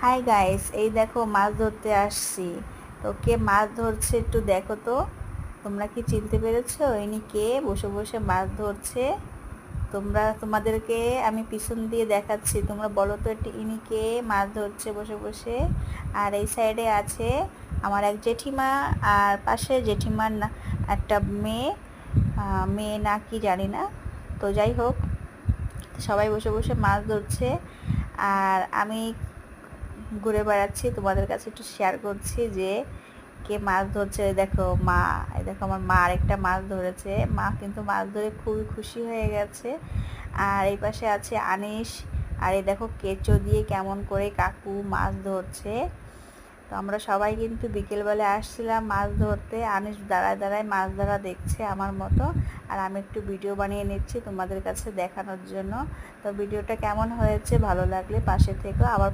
Hi guys, এই দেখো মাছ ধরতে আসছি। তো কে মাছ ধরছে একটু দেখো তো। তোমরা কি চিনতে পেরেছো ইনি কে বসে বসে মাছ ধরছে? তোমাদেরকে আমি পিছন দিয়ে দেখাচ্ছি, তোমরা বলো তো একটু ইনি কে মাছ ধরছে বসে বসে। আর এই সাইডে আছে আমার এক জেঠিমা, আর পাশে জেঠিমার না একটা মেয়ে, মেয়ে না কি জানি না। তো যাই হোক, সবাই বসে বসে মাছ ধরছে আর আমি ঘুরে বেড়াচ্ছি, তোমাদের কাছে একটু শেয়ার করছি যে কে মাছ ধরছে। এই দেখো মা, এই দেখো আমার মা আরেকটা মাছ ধরেছে। মা কিন্তু মাছ ধরে খুবই খুশি হয়ে গেছে। আর এই পাশে আছে আনিস। আর এই দেখো কেঁচো দিয়ে কেমন করে কাকু মাছ ধরছে। তো আমরা সবাই কিন্তু বিকেলবেলা আসছিলাম মাছ ধরতে। আনিস দাঁড়ায় দাঁড়ায় মাছ ধরা দেখছে আমার মতো, আর আমি একটু ভিডিও বানিয়ে নিচ্ছি তোমাদের কাছে দেখানোর জন্য। তো ভিডিওটা কেমন হয়েছে, ভালো লাগলে পাশে থেকো। আবার